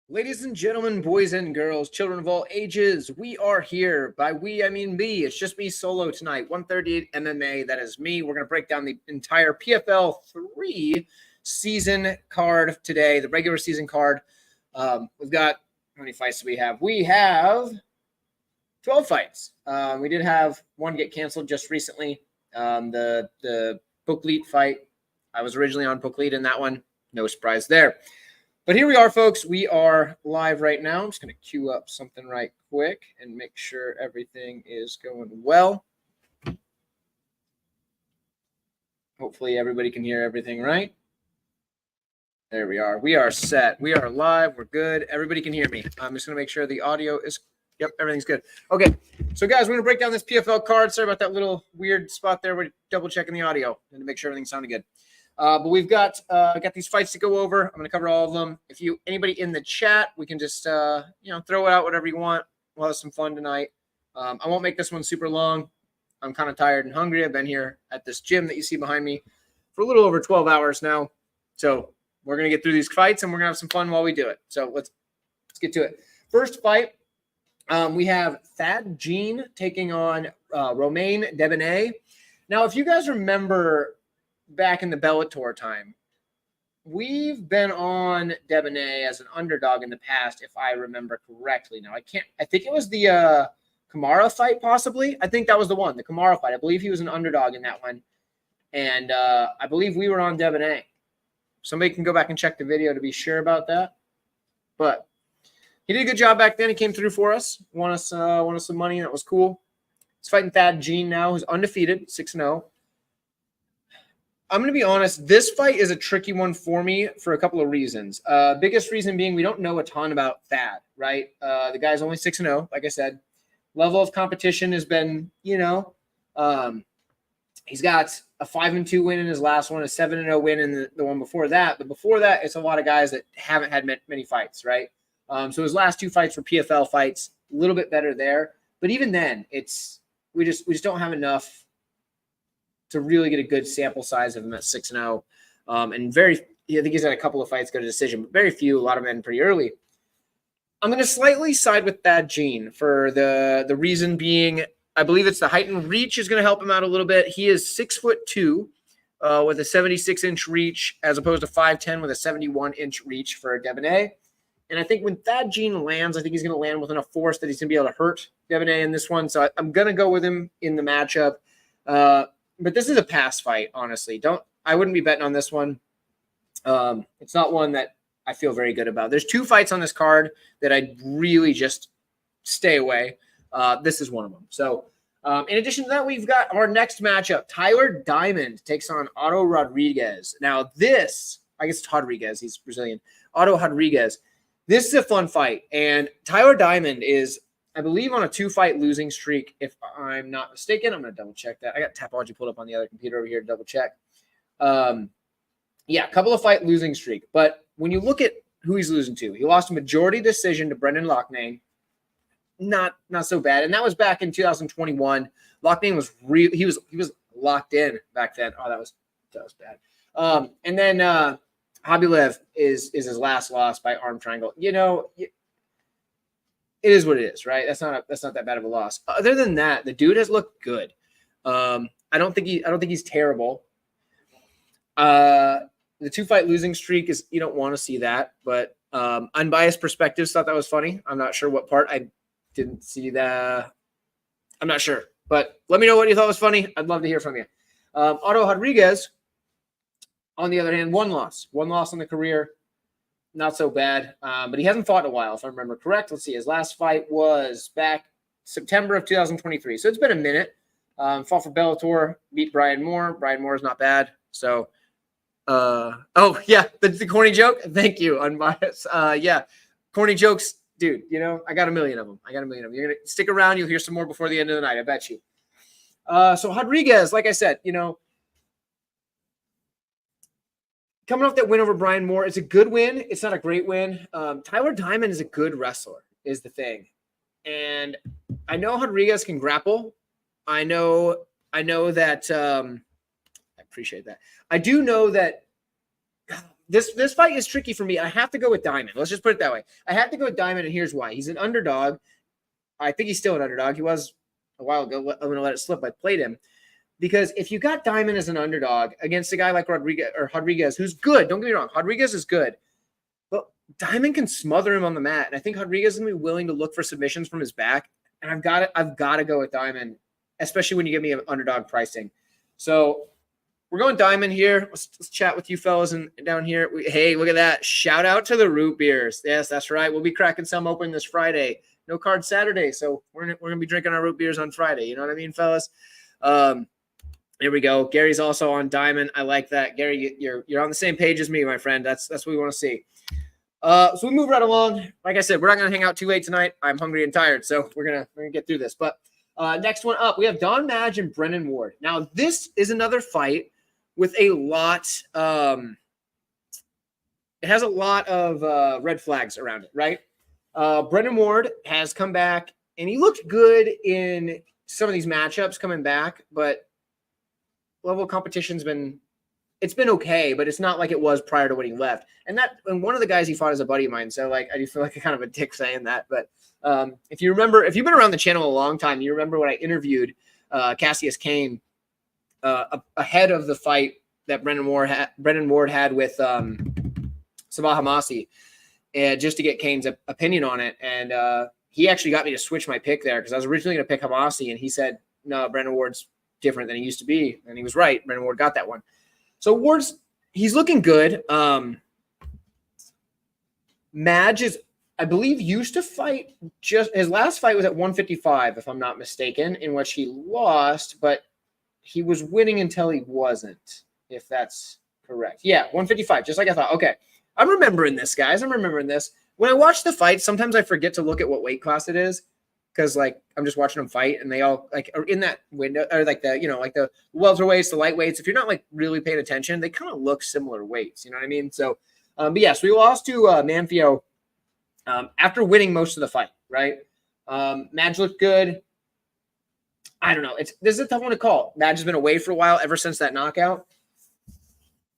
Ladies and gentlemen, boys and girls, children of all ages, we are here. By we, I mean me. It's just me solo tonight. 138 MMA, that is me. We're going to break down the entire PFL 3 season card today, the regular season card. We've got, how many fights do we have? We have 12 fights. We did have one get canceled just recently. The Bookleet fight. I was originally on Bookleet in that one. No surprise there. But here we are, folks. We are live right now. I'm just going to queue up something right quick and make sure everything is going well. Hopefully everybody can hear everything right. There we are. We are set. We are live. We're good. Everybody can hear me. I'm just going to make sure the audio is, yep, everything's good. Okay, so guys, we're going to break down this PFL card. Sorry about that little weird spot there. We're double checking the audio and to make sure everything sounded good. But we've got these fights to go over. I'm going to cover all of them. If anybody in the chat, we can just throw it out whatever you want. We'll have some fun tonight. I won't make this one super long. I'm kind of tired and hungry. I've been here at this gym that you see behind me for a little over 12 hours now. So we're going to get through these fights and we're going to have some fun while we do it. So let's get to it. First fight, we have Thad Jean taking on Romain Debonnet. Now, if you guys remember back in the Bellator time, we've been on Debonnet as an underdog in the past, if I remember correctly. Now, I think it was the Kamara fight, possibly. I think that was the one, the Kamara fight. I believe he was an underdog in that one. And I believe we were on Debonnet. Somebody can go back and check the video to be sure about that. But he did a good job back then. He came through for us, won us some money. That was cool. He's fighting Thad Jean now, who's undefeated, 6-0. I'm going to be honest, this fight is a tricky one for me for a couple of reasons. Biggest reason being we don't know a ton about Thad, right? The guy's only 6-0, like I said. Level of competition has been, he's got a 5-2 win in his last one, a 7-0 win in the one before that. But before that, it's a lot of guys that haven't had many fights, right? So his last 2 fights were PFL fights, a little bit better there. But even then, we just don't have enough to really get a good sample size of him at 6-0. And I think he's had a couple of fights go to decision, but very few, a lot of them pretty early. I'm going to slightly side with Thad Jean for the reason being, I believe it's the height and reach is going to help him out a little bit. He is 6'2", with a 76-inch reach, as opposed to 5'10" with a 71-inch reach for Debonnet. And I think when Thad Jean lands, I think he's going to land with enough force that he's going to be able to hurt Debonnet in this one. So I'm going to go with him in the matchup. But this is a pass fight, honestly. I wouldn't be betting on this one. It's not one that I feel very good about. There's 2 fights on this card that I'd really just stay away. This is one of them. So in addition to that, we've got our next matchup. Tyler Diamond takes on Otto Rodriguez. Now this, I guess it's Rodriguez. He's Brazilian. Otto Rodriguez. This is a fun fight. And Tyler Diamond is, I believe, on a 2-fight losing streak, if I'm not mistaken. I'm going to double check that. I got Tapology pulled up on the other computer over here to double check. A couple of fight losing streak. But when you look at who he's losing to, he lost a majority decision to Brendan Loughnane. Not so bad. And that was back in 2021. Loughnane was he was locked in back then. Oh, that was bad. And then Khabibulov is his last loss by arm triangle. It is what it is, right? That's not that bad of a loss. Other than that, the dude has looked good. I don't think he's terrible. The 2-fight losing streak is, you don't want to see that, but unbiased perspectives thought that was funny. I'm not sure what part I didn't see that. I'm not sure, but let me know what you thought was funny. I'd love to hear from you. Otto Rodriguez, on the other hand, one loss in the career. Not so bad, but he hasn't fought in a while, if I remember correct. Let's see. His last fight was back September of 2023. So it's been a minute. Fought for Bellator, beat Brian Moore. Brian Moore is not bad. So, the corny joke. Thank you, unbiased. Corny jokes, dude. I got a million of them. You're going to stick around. You'll hear some more before the end of the night. I bet you. So Rodriguez, like I said, coming off that win over Brian Moore, it's a good win. It's not a great win. Tyler Diamond is a good wrestler, is the thing. And I know Rodriguez can grapple. I know that I appreciate that. I do know that this fight is tricky for me. I have to go with Diamond. Let's just put it that way. I have to go with Diamond, and here's why. He's an underdog. I think he's still an underdog. He was a while ago. I'm going to let it slip. I played him. Because if you got Diamond as an underdog against a guy like Rodriguez, who's good, don't get me wrong, Rodriguez is good, but Diamond can smother him on the mat, and I think Rodriguez is going to be willing to look for submissions from his back, and I've got to go with Diamond, especially when you give me an underdog pricing. So we're going Diamond here. Let's chat with you fellas and down here. Hey, look at that! Shout out to the root beers. Yes, that's right. We'll be cracking some open this Friday. No card Saturday, so we're gonna be drinking our root beers on Friday. You know what I mean, fellas? Here we go. Gary's also on Diamond. I like that. Gary, you're on the same page as me, my friend. That's what we want to see. So we move right along. Like I said, we're not going to hang out too late tonight. I'm hungry and tired, so we're gonna get through this. But next one up, we have Don Madge and Brennan Ward. Now, this is another fight with a lot. It has a lot of red flags around it, right? Brennan Ward has come back, and he looked good in some of these matchups coming back, but level of competition's been okay, but it's not like it was prior to when he left. And one of the guys he fought is a buddy of mine, so like I do feel like a kind of a dick saying that. But if you've been around the channel a long time, you remember when I interviewed Cassius Kane ahead of the fight that Brennan Ward had with Sabah Hamasi, and just to get Kane's opinion on it. And he actually got me to switch my pick there because I was originally going to pick Hamasi, and he said, no, Brennan Ward's different than he used to be. And he was right. Brennan Ward got that one. So he's looking good. Madge is, I believe, used to fight his last fight was at 155, if I'm not mistaken, in which he lost, but he was winning until he wasn't, if that's correct. Yeah, 155, just like I thought. Okay. I'm remembering this, guys. I'm remembering this. When I watch the fight, sometimes I forget to look at what weight class it is. Because like I'm just watching them fight, and they all like are in that window, or like the like the welterweights, the lightweights. If you're not like really paying attention, they kind of look similar weights. You know what I mean? So, but yes, we lost to Manfio after winning most of the fight. Right? Madge looked good. I don't know. This is a tough one to call. Madge has been away for a while ever since that knockout.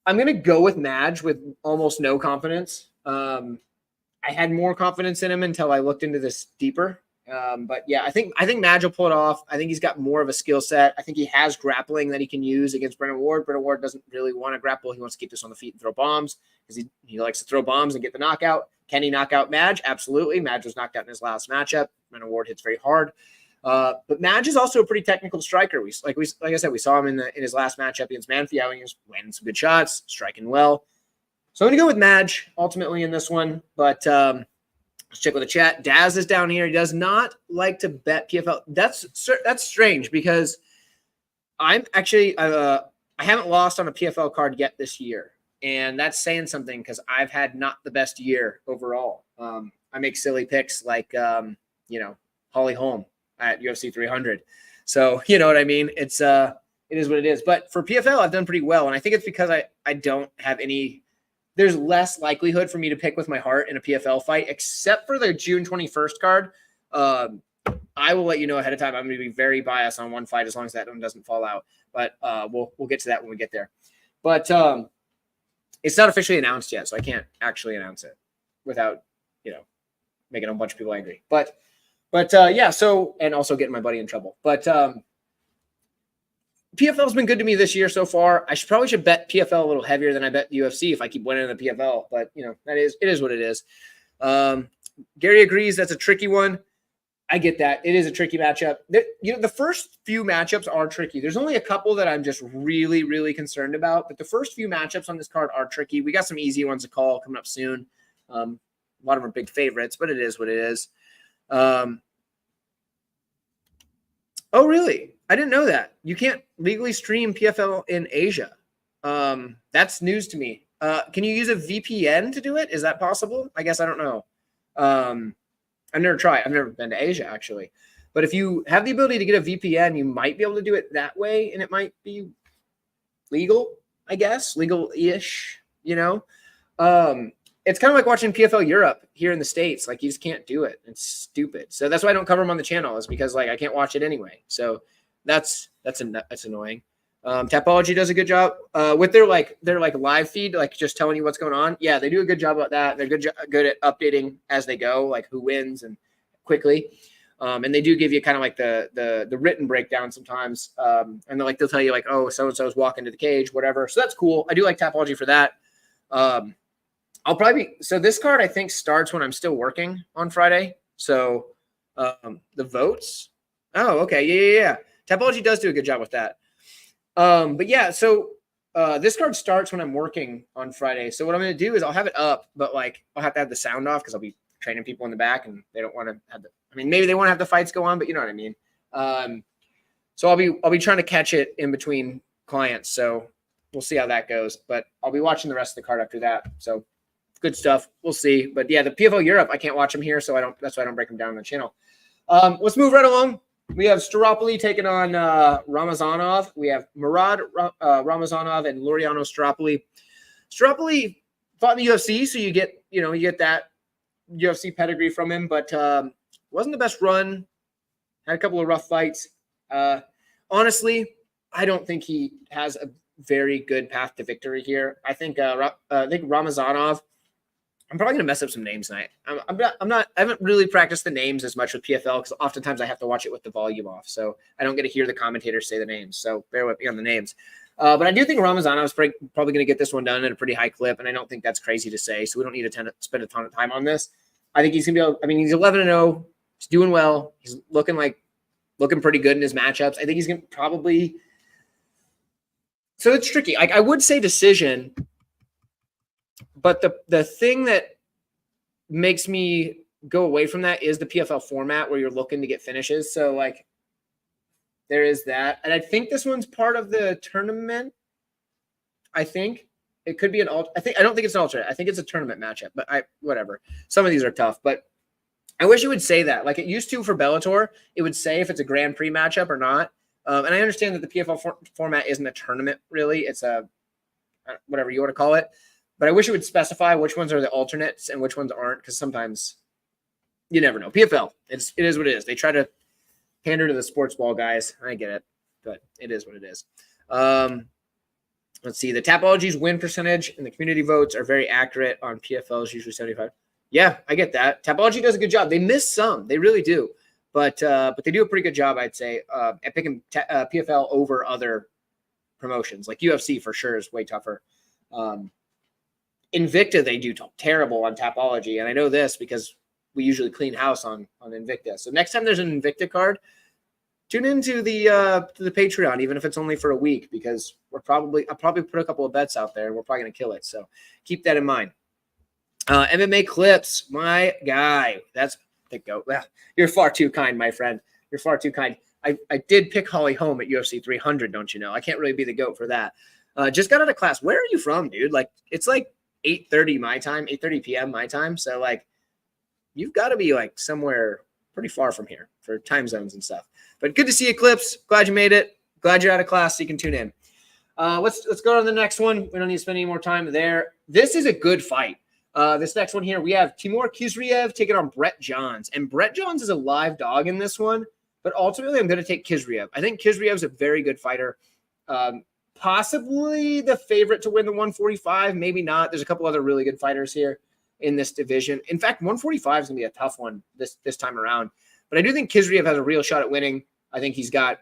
I'm gonna go with Madge with almost no confidence. I had more confidence in him until I looked into this deeper. But yeah, I think Madge will pull it off. I think he's got more of a skill set. I think he has grappling that he can use against Brennan Ward. Brennan Ward doesn't really want to grapple. He wants to keep this on the feet and throw bombs because he likes to throw bombs and get the knockout. Can he knock out Madge? Absolutely. Madge was knocked out in his last matchup. Brennan Ward hits very hard. But Madge is also a pretty technical striker. Like I said, we saw him in in his last matchup against Manfio. He was landing some good shots, striking well. So I'm going to go with Madge ultimately in this one. But let's check with the chat. Daz is down here. He does not like to bet PFL. That's strange because I'm actually I haven't lost on a PFL card yet this year, and that's saying something because I've had not the best year overall. I make silly picks like Holly Holm at UFC 300. So you know what I mean. It is what it is. But for PFL, I've done pretty well, and I think it's because I don't have any. There's less likelihood for me to pick with my heart in a PFL fight, except for the June 21st card. I will let you know ahead of time. I'm going to be very biased on one fight as long as that one doesn't fall out. But we'll get to that when we get there. But it's not officially announced yet, so I can't actually announce it without making a bunch of people angry. But yeah. So, and also getting my buddy in trouble. But PFL's been good to me this year so far. I probably should bet PFL a little heavier than I bet UFC if I keep winning the PFL. But it is what it is. Gary agrees that's a tricky one. I get that. It is a tricky matchup. The first few matchups are tricky. There's only a couple that I'm just really, really concerned about. But the first few matchups on this card are tricky. We got some easy ones to call coming up soon. A lot of them are big favorites, but it is what it is. Oh, really? I didn't know that. You can't legally stream PFL in Asia. That's news to me. Can you use a VPN to do it? Is that possible? I guess I don't know. I've never tried. I've never been to Asia, actually. But if you have the ability to get a VPN, you might be able to do it that way, and it might be legal, I guess. Legal-ish, It's kind of like watching PFL Europe here in the States. Like, you just can't do it. It's stupid. So that's why I don't cover them on the channel, is because, I can't watch it anyway. So that's annoying. Tapology does a good job with their live feed, like just telling you what's going on. Yeah, they do a good job about that. They're good at updating as they go, like who wins and quickly. And they do give you kind of like the written breakdown sometimes. And they'll tell you like, oh, so-and-so is walking to the cage, whatever. So that's cool. I do like Tapology for that. So this card, I think, starts when I'm still working on Friday. So the votes. Oh, okay. Yeah. Tapology does do a good job with that. But yeah, so this card starts when I'm working on Friday. So what I'm going to do is I'll have it up, but like I'll have to have the sound off because I'll be training people in the back and they don't want to have maybe they want to have the fights go on, but you know what I mean? So I'll be trying to catch it in between clients. So we'll see how that goes, but I'll be watching the rest of the card after that. So good stuff. We'll see. But yeah, the PFL Europe, I can't watch them here. So that's why I don't break them down on the channel. Let's move right along. We have Staropoli taking on Ramazanov. We have Murad Ramazanov and Laureano Staropoli. Staropoli fought in the UFC, so you get that UFC pedigree from him, but wasn't the best run. Had a couple of rough fights. Honestly, I don't think he has a very good path to victory here. I think Ramazanov. I'm probably gonna mess up some names tonight. I haven't really practiced the names as much with PFL because oftentimes I have to watch it with the volume off, so I don't get to hear the commentators say the names. So bear with me on the names. But I do think Ramazanov is probably going to get this one done at a pretty high clip, and I don't think that's crazy to say. So we don't need to spend a ton of time on this. I think he's going to be able. I mean, he's 11-0. He's doing well. He's looking pretty good in his matchups. I think he's going to probably. So it's tricky. I would say decision. But the thing that makes me go away from that is the PFL format where you're looking to get finishes. So like there is that. And I think this one's part of the tournament. I think it could be I don't think it's an alternate. I think it's a tournament matchup, but whatever. Some of these are tough, but I wish it would say that. Like it used to for Bellator, it would say if it's a Grand Prix matchup or not. And I understand that the PFL format isn't a tournament really. It's a whatever you want to call it. But I wish it would specify which ones are the alternates and which ones aren't, because sometimes you never know. PFL, it is what it is. They try to pander to the sports ball guys. I get it, but it is what it is. Let's see. The Tapology's win percentage and the community votes are very accurate on PFL's, usually 75. Yeah, I get that. Tapology does a good job. They miss some. They really do. But they do a pretty good job, I'd say, at picking PFL over other promotions. Like UFC for sure is way tougher. Invicta, they do terrible on Tapology, and I know this because we usually clean house on Invicta. So next time there's an Invicta card, tune into the Patreon, even if it's only for a week, because I'll probably put a couple of bets out there, and we're probably gonna kill it. So keep that in mind. MMA clips, my guy. That's the GOAT. Well, you're far too kind, my friend. You're far too kind. I did pick Holly Holm at UFC 300, don't you know? I can't really be the GOAT for that. Just got out of class. Where are you from, dude? Like it's like 8:30 my time, 8:30 p.m. my time. So like you've got to be like somewhere pretty far from here for time zones and stuff. But good to see you, Clips. Glad you made it. Glad you're out of class so you can tune in. Let's go on to the next one. We don't need to spend any more time there. This is a good fight. This next one here, we have Timur Khizriev taking on Brett Johns. And Brett Johns is a live dog in this one. But ultimately, I'm going to take Khizriev. I think Khizriev's a very good fighter. Possibly the favorite to win the 145, maybe not. There's a couple other really good fighters here in this division. In fact, 145 is going to be a tough one this time around. But I do think Khizriev has a real shot at winning. I think he's got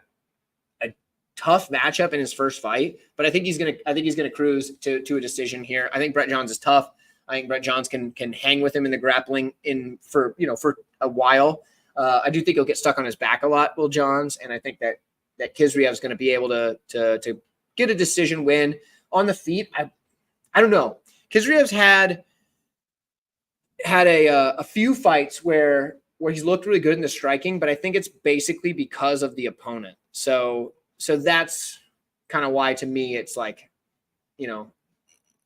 a tough matchup in his first fight, but I think he's going to cruise to a decision here. I think Brett Johns is tough. I think Brett Johns can hang with him in the grappling for a while. I do think he'll get stuck on his back a lot, Will Johns, and I think that Khizriev is going to be able to get a decision win on the feet. I don't know. Khizriev's had a few fights where he's looked really good in the striking, but I think it's basically because of the opponent. So that's kind of why, to me, it's like,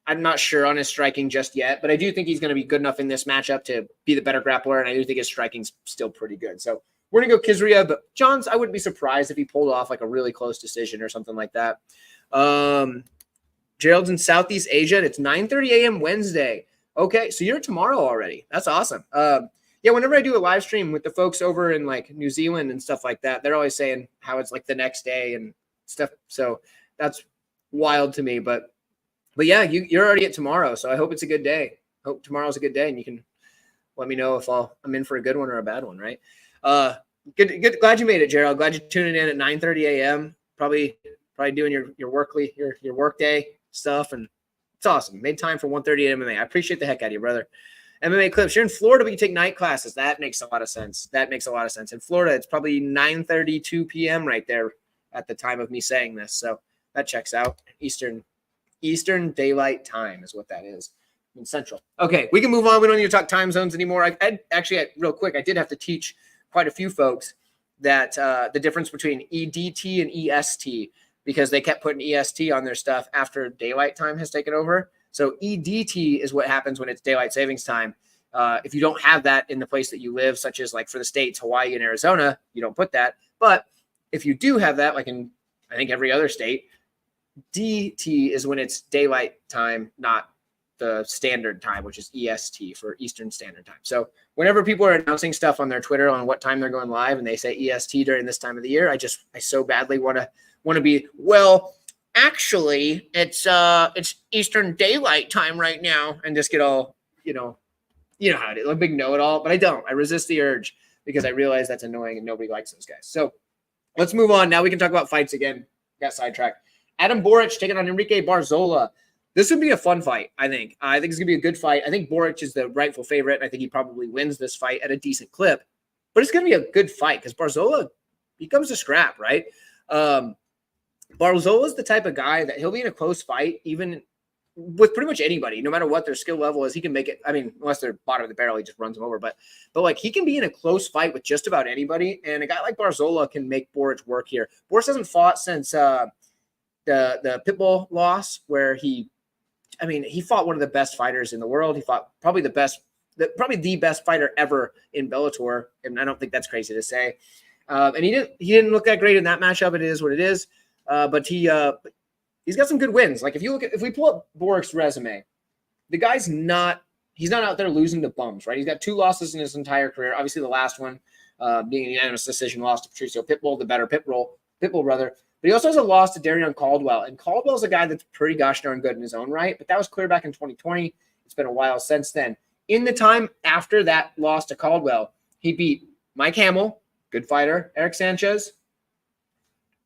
I'm not sure on his striking just yet, but I do think he's going to be good enough in this matchup to be the better grappler, and I do think his striking's still pretty good. So we're going to go Khizriev, but Johns, I wouldn't be surprised if he pulled off like a really close decision or something like that. Gerald's in Southeast Asia, and it's 9:30 a.m. Wednesday. Okay, so you're tomorrow already. That's awesome. Yeah, whenever I do a live stream with the folks over in like New Zealand and stuff like that, they're always saying how it's like the next day and stuff. So that's wild to me. But yeah, you're already at tomorrow, so I hope it's a good day. Hope tomorrow's a good day, and you can let me know if I'm in for a good one or a bad one, right? Good. Glad you made it, Gerald. Glad you tuned in at 9:30 a.m. Probably doing your work day stuff, and it's awesome. Made time for 1:30 at MMA. I appreciate the heck out of you, brother. MMA clips. You're in Florida, but you take night classes. That makes a lot of sense. In Florida, it's probably 9:32 p.m. right there at the time of me saying this, so that checks out. Eastern Daylight Time is what that is. In Central. Okay, we can move on. We don't need to talk time zones anymore. Real quick, I did have to teach quite a few folks that the difference between EDT and EST, because they kept putting EST on their stuff after daylight time has taken over. So EDT is what happens when it's daylight savings time. If you don't have that in the place that you live, such as like for the states, Hawaii and Arizona, you don't put that. But if you do have that, like in I think every other state, DT is when it's daylight time, not the standard time, which is EST for Eastern Standard Time. So whenever people are announcing stuff on their Twitter on what time they're going live and they say EST during this time of the year, I so badly want to be, well, actually it's Eastern Daylight Time right now, and just get all, you know how it is, a big know-it-all, but I don't. I resist the urge because I realize that's annoying and nobody likes those guys. So let's move on. Now we can talk about fights again. Got sidetracked. Adam Boric taking on Enrique Barzola. This would be a fun fight, I think. I think it's going to be a good fight. I think Boric is the rightful favorite, and I think he probably wins this fight at a decent clip. But it's going to be a good fight because Barzola, he comes to scrap, right? Barzola is the type of guy that he'll be in a close fight, even with pretty much anybody, no matter what their skill level is. He can make it. I mean, unless they're bottom of the barrel, he just runs them over. But like, he can be in a close fight with just about anybody, and a guy like Barzola can make Boric work here. Boric hasn't fought since the Pitbull loss, where he fought one of the best fighters in the world. He fought probably the best fighter ever in Bellator, and I don't think that's crazy to say. And he didn't look that great in that matchup. It is what it is. But he's got some good wins. Like if we pull up Boric's resume, the guy's he's not out there losing to bums, right? He's got 2 losses in his entire career. Obviously, the last one being a unanimous decision loss to Patricio Pitbull, the better Pitbull brother. But he also has a loss to Darion Caldwell. And Caldwell's a guy that's pretty gosh darn good in his own right. But that was clear back in 2020. It's been a while since then. In the time after that loss to Caldwell, he beat Mike Hamill, good fighter, Eric Sanchez,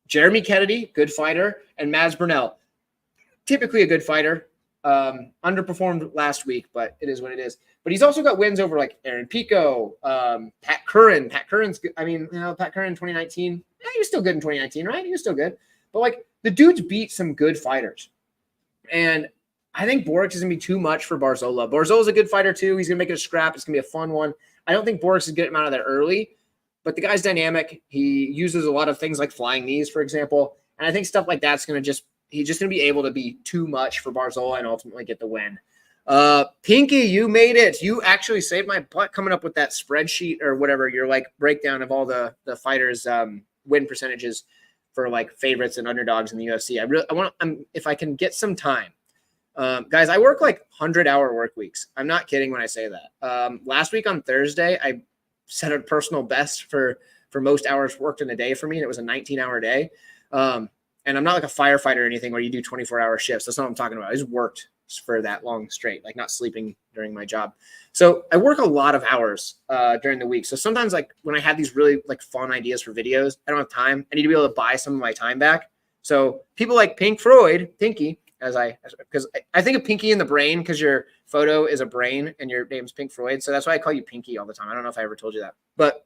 Jeremy Kennedy, good fighter, and Mads Burnell, typically a good fighter. Underperformed last week, but it is what it is. But he's also got wins over like Aaron Pico, Pat Curran. Pat Curran's good. Pat Curran in 2019. Yeah, he was still good in 2019, right? He was still good. But like, the dude's beat some good fighters. And I think Boric is going to be too much for Barzola. Barzola's a good fighter too. He's going to make it a scrap. It's going to be a fun one. I don't think Boric is getting him out of there early, but the guy's dynamic. He uses a lot of things like flying knees, for example. And I think stuff like that's going to he's just going to be able to be too much for Barzola and ultimately get the win. Pinky, you made it. You actually saved my butt coming up with that spreadsheet or whatever, your like breakdown of all the fighters' win percentages for like favorites and underdogs in the UFC. I want if I can get some time. Guys, I work like 100-hour work weeks. I'm not kidding when I say that. Last week on Thursday, I set a personal best for most hours worked in a day for me, and it was a 19-hour day. And I'm not like a firefighter or anything where you do 24-hour shifts. That's not what I'm talking about. I just worked for that long straight, like not sleeping during my job. So I work a lot of hours during the week. So sometimes like when I have these really like fun ideas for videos, I don't have time. I need to be able to buy some of my time back. So people like Pinky, because I think of Pinky in the brain because your photo is a brain and your name's Pink Floyd. So that's why I call you Pinky all the time. I don't know if I ever told you that. But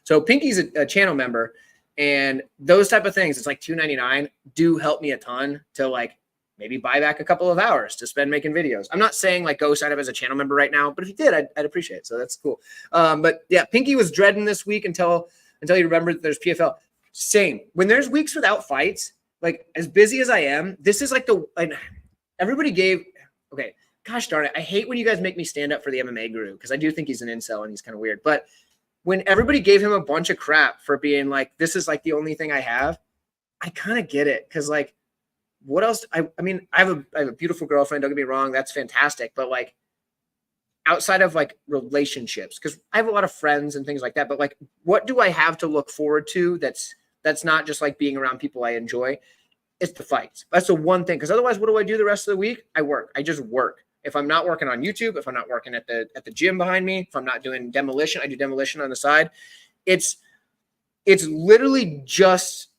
so Pinky's a channel member, and those type of things, it's like $2.99, do help me a ton to like maybe buy back a couple of hours to spend making videos. I'm not saying like go sign up as a channel member right now, but if you did, I'd appreciate it. So that's cool. But yeah, Pinky was dreading this week until you remember that there's PFL. Same. When there's weeks without fights, like as busy as I am, this is like everybody gave, okay, gosh darn it. I hate when you guys make me stand up for the MMA guru because I do think he's an incel and he's kind of weird. But when everybody gave him a bunch of crap for being like, this is like the only thing I have, I kind of get it. Cause like, what else? I mean, I have a beautiful girlfriend. Don't get me wrong. That's fantastic. But like outside of like relationships, cause I have a lot of friends and things like that, but like, what do I have to look forward to? That's not just like being around people I enjoy. It's the fights. That's the one thing. Because otherwise, what do I do the rest of the week? I work. I just work. If I'm not working on YouTube, if I'm not working at the gym behind me, if I'm not doing demolition, I do demolition on the side. It's literally just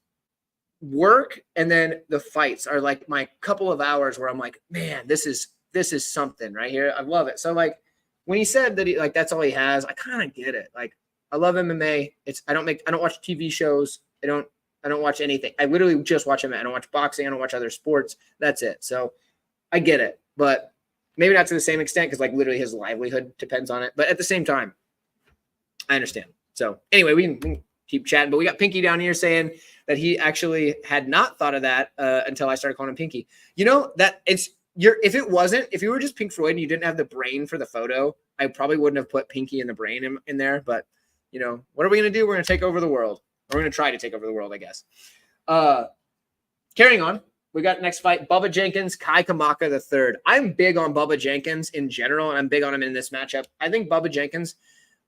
work, and then the fights are like my couple of hours where I'm like, man, this is something right here. I love it. So like when he said that he, like that's all he has, I kind of get it. Like I love MMA. I don't watch TV shows. I don't watch anything. I literally just watch MMA. I don't watch boxing. I don't watch other sports. That's it. So I get it, but maybe not to the same extent because like literally his livelihood depends on it. But at the same time, I understand. So anyway, we can keep chatting, but we got Pinky down here saying that he actually had not thought of that until I started calling him Pinky. You know, that if you were just Pink Floyd and you didn't have the brain for the photo, I probably wouldn't have put Pinky in the brain in there. But, you know, what are we going to do? We're going to take over the world. We're going to try to take over the world, I guess. Carrying on, we got next fight, Bubba Jenkins, Kai Kamaka III. I'm big on Bubba Jenkins in general, and I'm big on him in this matchup. I think Bubba Jenkins,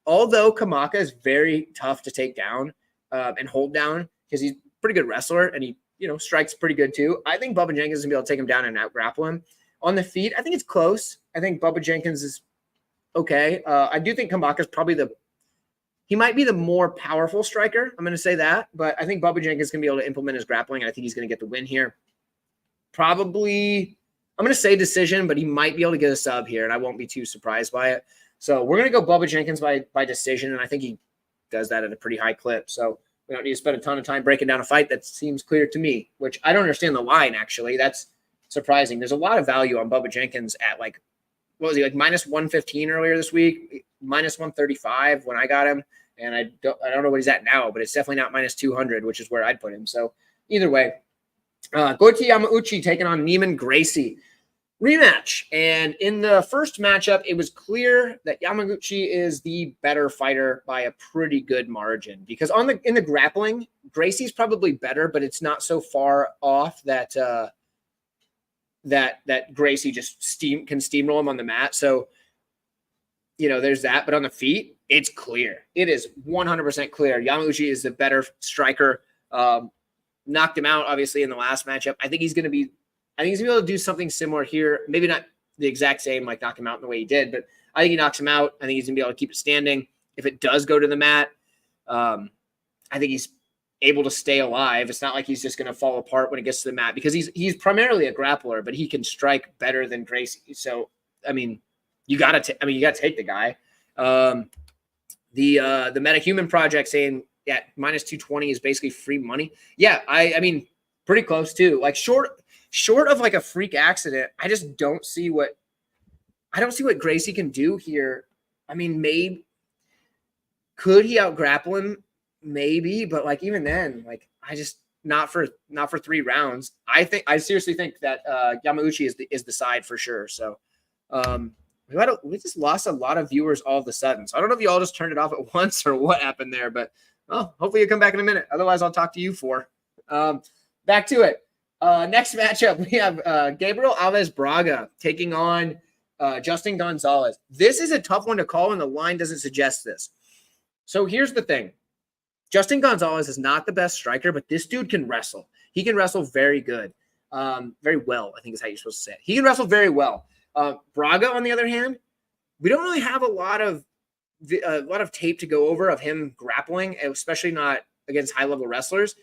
although Kamaka is very tough to take down and hold down because he's a pretty good wrestler and he, you know, strikes pretty good too. I think Bubba Jenkins is going to be able to take him down and out-grapple him. On the feet, I think it's close. I think Bubba Jenkins is okay. I do think Kamaka is probably he might be the more powerful striker. I'm going to say that, but I think Bubba Jenkins is going to be able to implement his grappling. I think he's going to get the win here. Probably, I'm going to say decision, but he might be able to get a sub here, and I won't be too surprised by it. So we're going to go Bubba Jenkins by decision, and I think he does that at a pretty high clip. So we don't need to spend a ton of time breaking down a fight. That seems clear to me, which I don't understand the line, actually. That's surprising. There's a lot of value on Bubba Jenkins at like, what was he, like minus 115 earlier this week, minus 135 when I got him. And I don't know what he's at now, but it's definitely not minus 200, which is where I'd put him. So either way, Goiti Yamauchi taking on Neiman Gracie. Rematch. And in the first matchup, it was clear that Yamaguchi is the better fighter by a pretty good margin because in the grappling, Gracie's probably better, but it's not so far off that that Gracie just can steamroll him on the mat. So, you know, there's that. But on the feet, it's clear. It is 100% clear. Yamauchi is the better striker. Knocked him out, obviously, in the last matchup. I think he's going to be able to do something similar here. Maybe not the exact same, like knock him out in the way he did, but I think he knocks him out. I think he's going to be able to keep it standing. If it does go to the mat, I think he's able to stay alive. It's not like he's just going to fall apart when it gets to the mat because he's primarily a grappler, but he can strike better than Gracie. So, I mean, you got to take the guy. The MetaHuman Project saying, yeah, minus 220 is basically free money. Yeah, I mean, pretty close too. Like short of like a freak accident, I just don't see what Gracie can do here. I mean, maybe could he out grapple him? Maybe, but like even then, like I just not for 3 rounds. I seriously think that Yamauchi is the side for sure. So we just lost a lot of viewers all of a sudden. So I don't know if you all just turned it off at once or what happened there, but hopefully you'll come back in a minute. Otherwise, I'll talk to you for. Back to it. Next matchup, we have Gabriel Alves Braga taking on Justin Gonzalez. This is a tough one to call, and the line doesn't suggest this. So here's the thing. Justin Gonzalez is not the best striker, but this dude can wrestle. He can wrestle very good. Very well, I think is how you're supposed to say it. He can wrestle very well. Braga, on the other hand, we don't really have a lot of tape to go over of him grappling, especially not against high-level wrestlers.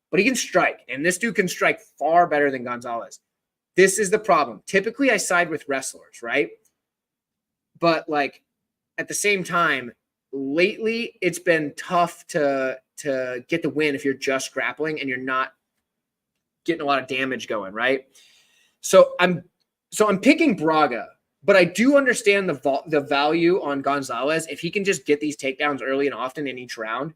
But he can strike, and this dude can strike far better than Gonzalez. This is the problem. Typically, I side with wrestlers, right? But, like, at the same time, lately, it's been tough to get the win if you're just grappling and you're not getting a lot of damage going, right? So I'm picking Braga, but I do understand the value on Gonzalez if he can just get these takedowns early and often in each round,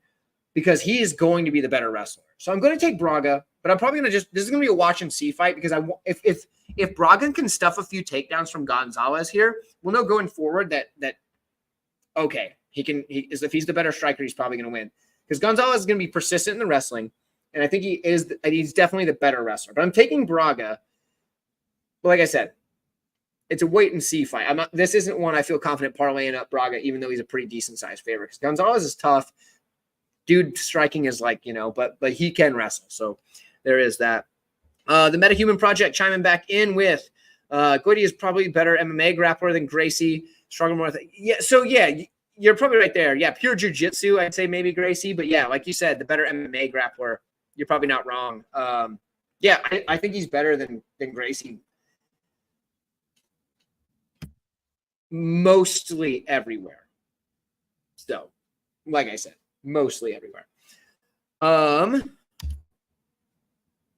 because he is going to be the better wrestler. So I'm going to take Braga, but I'm probably going to this is going to be a watch and see fight because if Braga can stuff a few takedowns from Gonzalez here, we'll know going forward that okay, if he's the better striker, he's probably going to win because Gonzalez is going to be persistent in the wrestling, and I think he's definitely the better wrestler. But I'm taking Braga. But like I said, it's a wait and see fight. This isn't one I feel confident parlaying up Braga, even though he's a pretty decent sized favorite. Because Gonzalez is tough. Dude striking is like, but he can wrestle. So there is that. The MetaHuman Project chiming back in with Goody is probably better MMA grappler than Gracie. Stronger more. Yeah. So yeah, you're probably right there. Yeah, pure jiu-jitsu, I'd say maybe Gracie, but yeah, like you said, the better MMA grappler. You're probably not wrong. Yeah, I think he's better than Gracie. Mostly everywhere. So, like I said, mostly everywhere.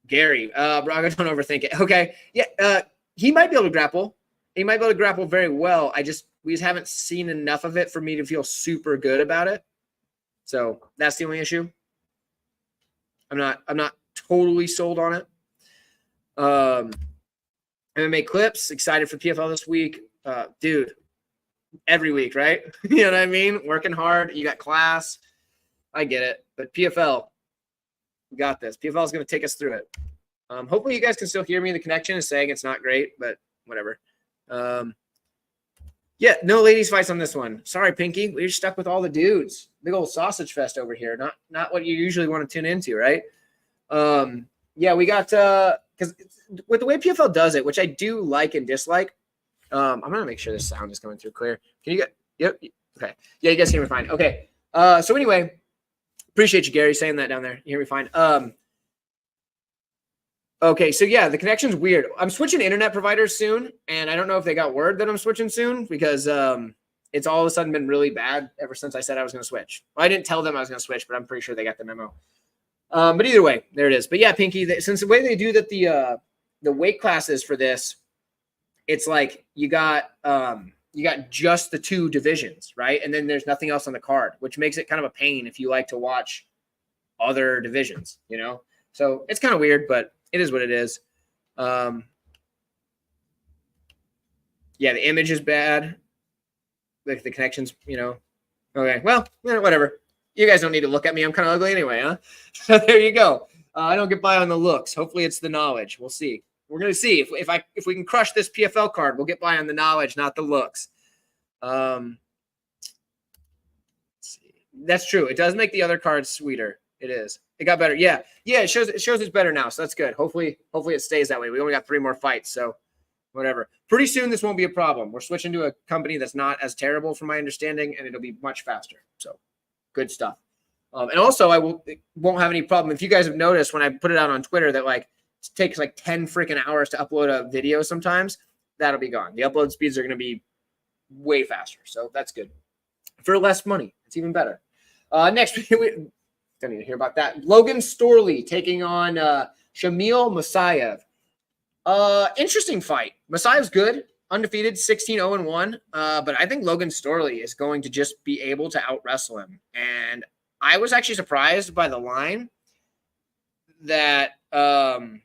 Gary, Braga, don't overthink it. Okay, yeah, he might be able to grapple. He might be able to grapple very well. We just haven't seen enough of it for me to feel super good about it. So that's the only issue. I'm not totally sold on it. MMA clips, excited for PFL this week. Dude, every week, right? You know what I mean? Working hard. You got class. I get it. But PFL, we got this. PFL is going to take us through it. Hopefully you guys can still hear me. The connection is saying it's not great, but whatever. Yeah, no ladies fights on this one. Sorry, Pinky. We're stuck with all the dudes. Big old sausage fest over here. Not what you usually want to tune into, right? Yeah, we got because with the way PFL does it, which I do like and dislike. I'm gonna make sure the sound is coming through clear. Can you get? Yep. Okay. Yeah, you guys hear me fine. Okay. So anyway, appreciate you, Gary, saying that down there. You hear me fine. Okay, so yeah, the connection's weird. I'm switching internet providers soon, and I don't know if they got word that I'm switching soon because it's all of a sudden been really bad ever since I said I was going to switch. Well, I didn't tell them I was going to switch, but I'm pretty sure they got the memo. But either way, there it is. But yeah, Pinky, since the way they do that, the weight classes for this, it's like you got just the two divisions, right? And then there's nothing else on the card, which makes it kind of a pain if you like to watch other divisions, you know? So it's kind of weird, but it is what it is. Yeah, the image is bad. Like the connections, you know. Okay, well, whatever. You guys don't need to look at me. I'm kind of ugly anyway, huh? So there you go. I don't get by on the looks. Hopefully it's the knowledge. We'll see. We're gonna see if we can crush this PFL card. We'll get by on the knowledge, not the looks. Let's see. That's true. It does make the other cards sweeter. It is. It got better. Yeah. It shows it's better now. So that's good. Hopefully it stays that way. We only got 3 more fights. So whatever. Pretty soon this won't be a problem. We're switching to a company that's not as terrible from my understanding, and it'll be much faster. So good stuff. And also it won't have any problem. If you guys have noticed when I put it out on Twitter that like it takes like 10 freaking hours to upload a video sometimes, that'll be gone. The upload speeds are going to be way faster. So that's good. For less money. It's even better. Next, we don't need to hear about that. Logan Storley taking on Shamil Musayev. Interesting fight. Musayev's good, undefeated, 16-0-1. But I think Logan Storley is going to just be able to out wrestle him. And I was actually surprised by the line that Storley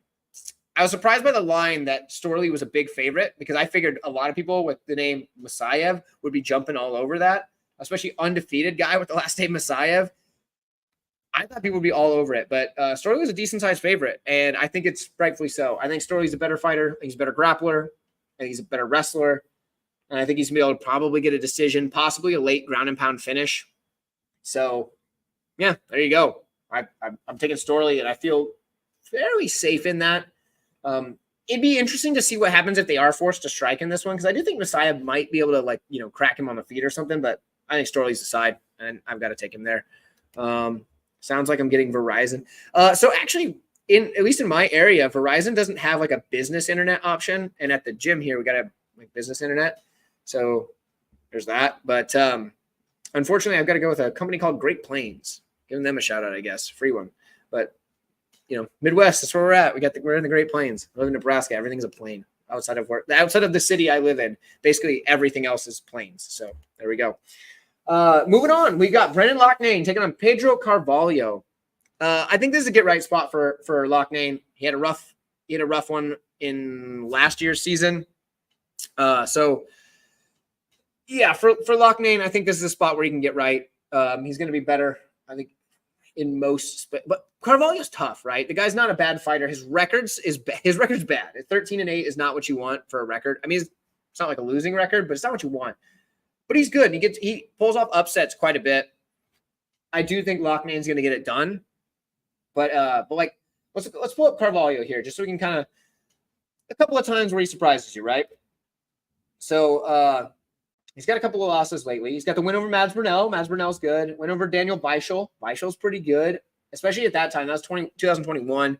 was a big favorite because I figured a lot of people with the name Musayev would be jumping all over that, especially undefeated guy with the last name Musayev. I thought people would be all over it, but Storley was a decent-sized favorite, and I think it's rightfully so. I think Storley's a better fighter. He's a better grappler, and he's a better wrestler. And I think he's going to be able to probably get a decision, possibly a late ground-and-pound finish. So, yeah, there you go. I'm taking Storley, and I feel fairly safe in that. It'd be interesting to see what happens if they are forced to strike in this one, because I do think Messiah might be able to, crack him on the feet or something, but I think Storley's the side, and I've got to take him there. Sounds like I'm getting Verizon. So actually, at least in my area, Verizon doesn't have like a business internet option. And at the gym here, we got to have like business internet. So there's that. But unfortunately, I've got to go with a company called Great Plains. Giving them a shout out, I guess. Free one. But, Midwest, that's where we're at. We're in the Great Plains. I live in Nebraska. Everything's a plain outside of the city I live in. Basically, everything else is plains. So there we go. Moving on, we got Brendan Loughnane taking on Pedro Carvalho. I think this is a get right spot for Loughnane. He had a rough one in last year's season. So yeah, for Loughnane, I think this is a spot where he can get right. He's going to be better, I think, in most. But Carvalho's tough, right? The guy's not a bad fighter. His record's bad. 13-8 is not what you want for a record. I mean, it's not like a losing record, but it's not what you want. But he's good. He pulls off upsets quite a bit. I do think Loughnane's going to get it done. But like let's pull up Carvalho here just so we can kind of a couple of times where he surprises you, right? So he's got a couple of losses lately. He's got the win over Mads Burnell. Mads Burnell's good. Win over Daniel Beischel. Beischel's pretty good, especially at that time. That was 2021.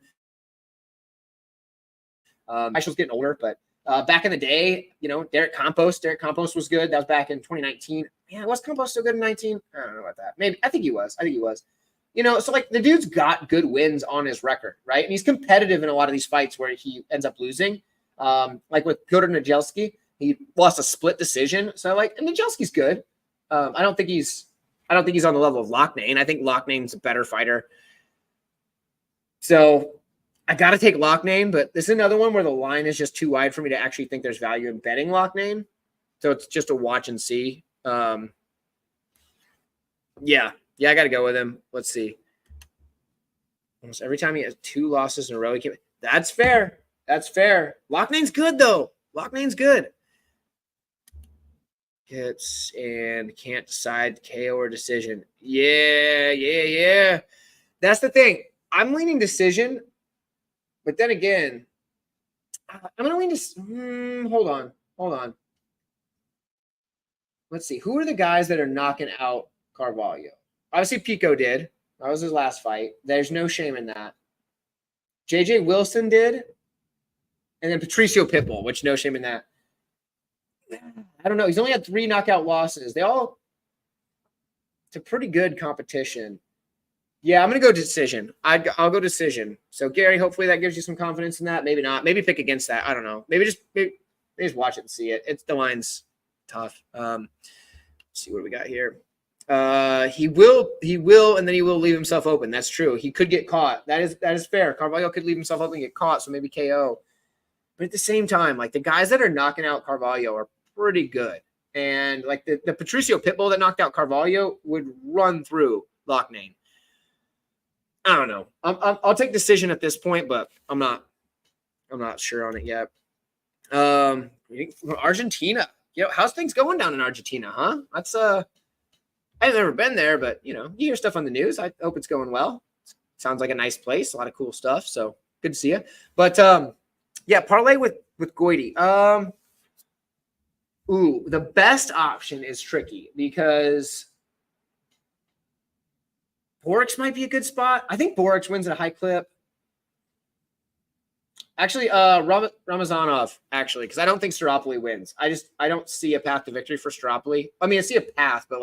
Beischel's getting older, but back in the day, Derek Campos was good. That was back in 2019. Yeah, was Campos still good in 19? I don't know about that. Maybe. I think he was. So like the dude's got good wins on his record, right? And he's competitive in a lot of these fights where he ends up losing. Like with Piotr Niedzielski, he lost a split decision. So and Niedzielski's good. I don't think he's on the level of Loughnane. I think Loughnane's a better fighter. So I got to take Loughnane, but this is another one where the line is just too wide for me to actually think there's value in betting Loughnane. So it's just a watch and see. Yeah, I got to go with him. Let's see. Almost every time he has 2 losses in a row, that's fair. Loughnane's good, though. Loughnane's good. Gets and can't decide KO or decision. Yeah. That's the thing. I'm leaning decision, but then again, I'm going to lean to hold on. Let's see. Who are the guys that are knocking out Carvalho? Obviously, Pico did. That was his last fight. There's no shame in that. JJ Wilson did. And then Patricio Pitbull, which no shame in that. I don't know. He's only had 3 knockout losses. It's a pretty good competition. Yeah, I'm going to go decision. I'll go decision. So, Gary, hopefully that gives you some confidence in that. Maybe not. Maybe pick against that. I don't know. Maybe just watch it and see it. The line's tough. Let's see what we got here. He will, and then he will leave himself open. That's true. He could get caught. That is fair. Carvalho could leave himself open and get caught, so maybe KO. But at the same time, the guys that are knocking out Carvalho are pretty good. And the Patricio Pitbull that knocked out Carvalho would run through Loughnane. I don't know. I'll take decision at this point, but I'm not sure on it yet. Argentina. How's things going down in Argentina, huh? That's I've never been there, but you hear stuff on the news. I hope it's going well. Sounds like a nice place, a lot of cool stuff. So good to see you. But parlay with Goiti. The best option is tricky because Borix might be a good spot. I think Borix wins at a high clip. Actually, Ramazanov, because I don't think Staropoli wins. I don't see a path to victory for Staropoli. I mean, I see a path, but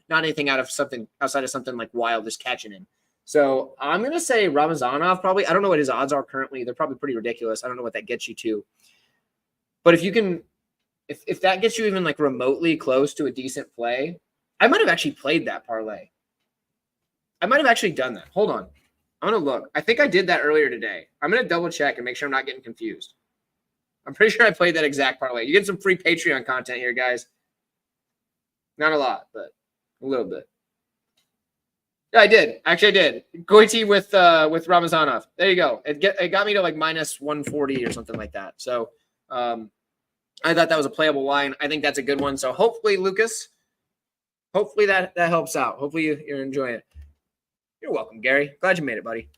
not anything outside of something wild just catching him. So I'm going to say Ramazanov probably. I don't know what his odds are currently. They're probably pretty ridiculous. I don't know what that gets you to. But if you can, if that gets you even remotely close to a decent play, I might have actually played that parlay. I might have actually done that. Hold on. I'm going to look. I think I did that earlier today. I'm going to double check and make sure I'm not getting confused. I'm pretty sure I played that exact parlay. You get some free Patreon content here, guys. Not a lot, but a little bit. Yeah, I did. Actually, I did. Goiti with Ramazanov. There you go. It got me to minus 140 or something like that. So I thought that was a playable line. I think that's a good one. So hopefully, Lucas, that helps out. Hopefully you're enjoying it. You're welcome, Gary. Glad you made it, buddy.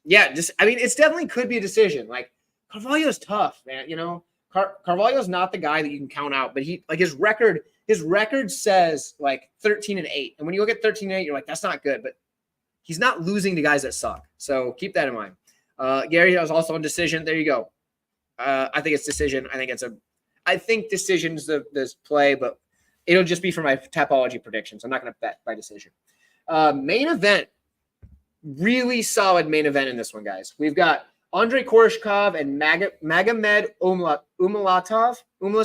It's definitely could be a decision. Carvalho's tough, man. Carvalho's not the guy that you can count out, but he his record says 13-8. And when you look at 13-8, you're that's not good, but he's not losing to guys that suck. So keep that in mind. Gary was also on decision. There you go. I think it's decision. I think decision's the play, but it'll just be for my Tapology predictions. I'm not going to bet by decision. Main event, really solid main event in this one, guys. We've got Andrei Koreshkov and Magomed Umlatov. I'm gonna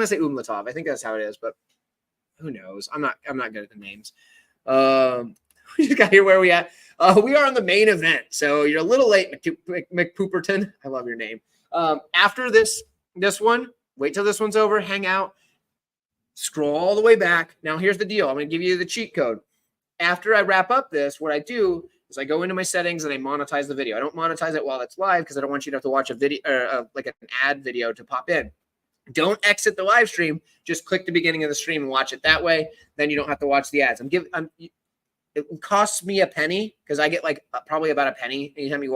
say Umlatov. I think that's how it is, but who knows? I'm not good at the names. We just got here where we at. We are on the main event, so you're a little late, McPooperton. I love your name. After this one, wait till this one's over. Hang out. Scroll all the way back. Now here's the deal. I'm gonna give you the cheat code. After I wrap up this, what I do is I go into my settings and I monetize the video. I don't monetize it while it's live because I don't want you to have to watch a video or an ad video to pop in. Don't exit the live stream. Just click the beginning of the stream and watch it that way. Then you don't have to watch the ads. it costs me a penny because I get like probably about a penny anytime you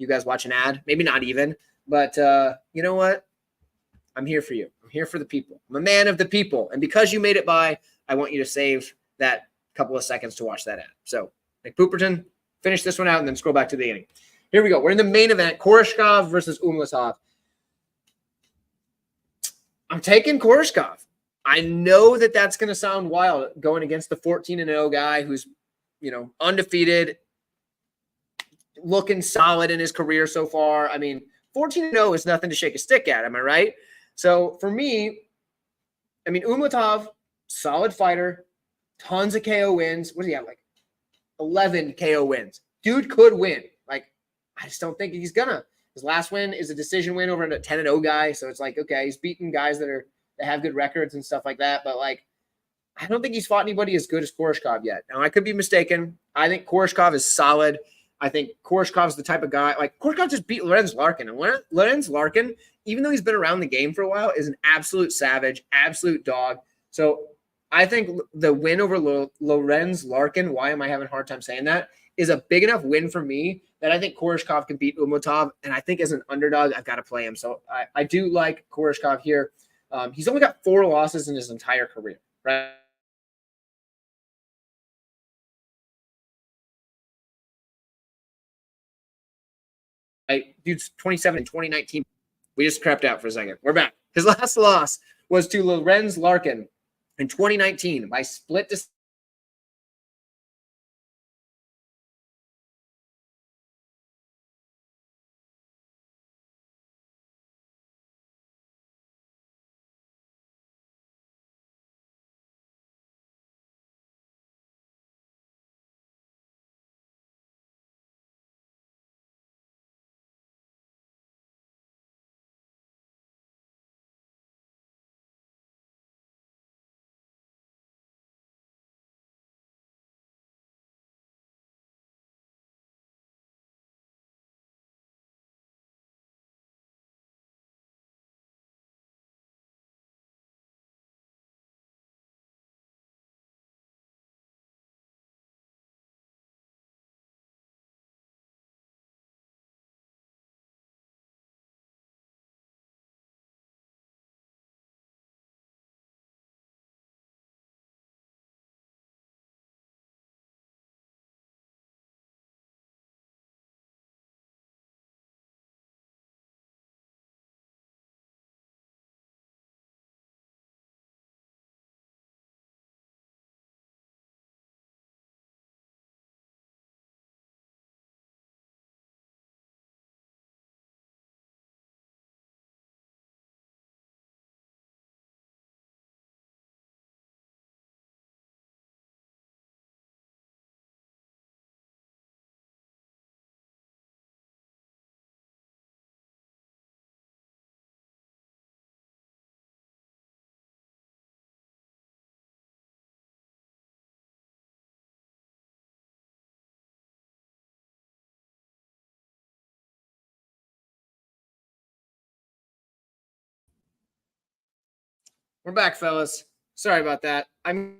guys watch an ad. Maybe not even, but you know what? I'm here for you. I'm here for the people. I'm a man of the people. And because you made it by, I want you to save that couple of seconds to watch that ad. So, Nick Pooperton, finish this one out and then scroll back to the beginning. Here we go. We're in the main event, Koreshkov versus Umlatov. I'm taking Koreshkov. I know that that's going to sound wild going against the 14-0 guy who's, undefeated, looking solid in his career so far. I mean, 14-0 is nothing to shake a stick at. Am I right? So for me, I mean, Umlatov, solid fighter, tons of KO wins. What does he have? Like 11 KO wins. Dude could win. Like, I just don't think he's gonna. His last win is a decision win over a 10-0 guy. So it's like, okay, he's beaten guys that have good records and stuff like that. But like, I don't think he's fought anybody as good as Koreshkov yet. Now, I could be mistaken. I think Koreshkov is solid. I think Koreshkov's the type of guy, like Koreshkov just beat Lorenz Larkin. And Lorenz Larkin, even though he's been around the game for a while, is an absolute savage, absolute dog. So I think the win over Lorenz Larkin, why am I having a hard time saying that, is a big enough win for me that I think Koreshkov can beat Umlatov. And I think as an underdog, I've got to play him. So I do like Koreshkov here. He's only got 4 losses in his entire career, right? Dude's 27 in 2019. We just crapped out for a second. We're back. His last loss was to Lorenz Larkin in 2019 by split decision. We're back, fellas. Sorry about that. I'm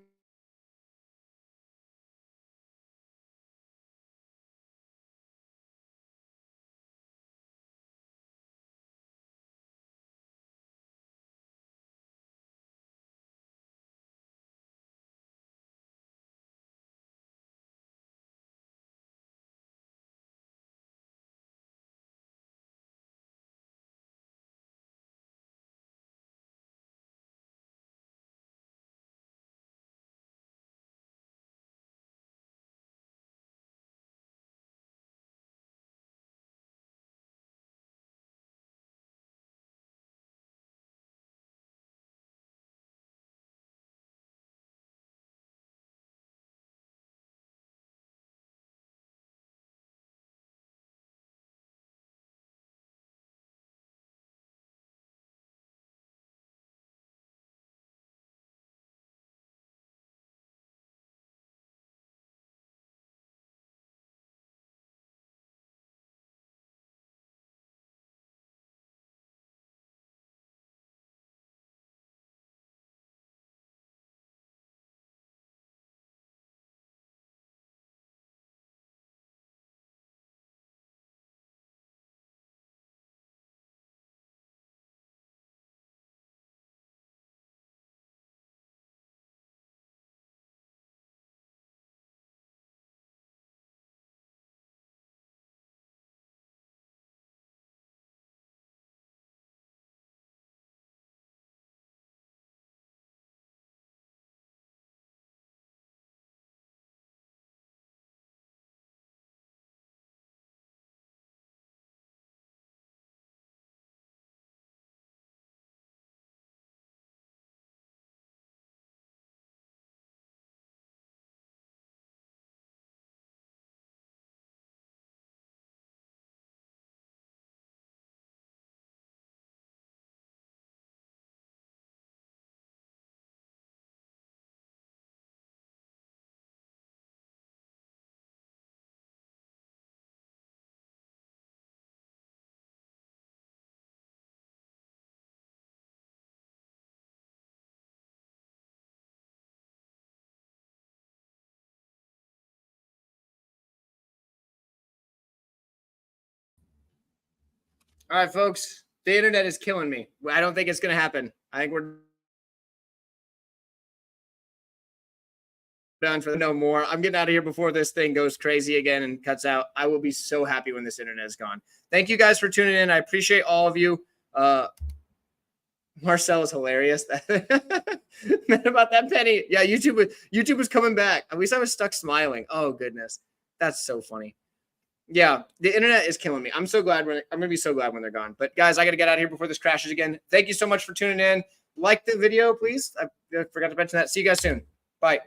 All right, folks. The internet is killing me. I don't think it's going to happen. I think we're done for no more. I'm getting out of here before this thing goes crazy again and cuts out. I will be so happy when this internet is gone. Thank you guys for tuning in. I appreciate all of you. Marcel is hilarious. Man, about that penny. Yeah, YouTube was coming back. At least I was stuck smiling. Oh goodness, that's so funny. Yeah, the internet is killing me. I'm so glad. I'm gonna be so glad when they're gone. But guys, I got to get out of here before this crashes again. Thank you so much for tuning in. Like the video, please. I forgot to mention that. See you guys soon. Bye.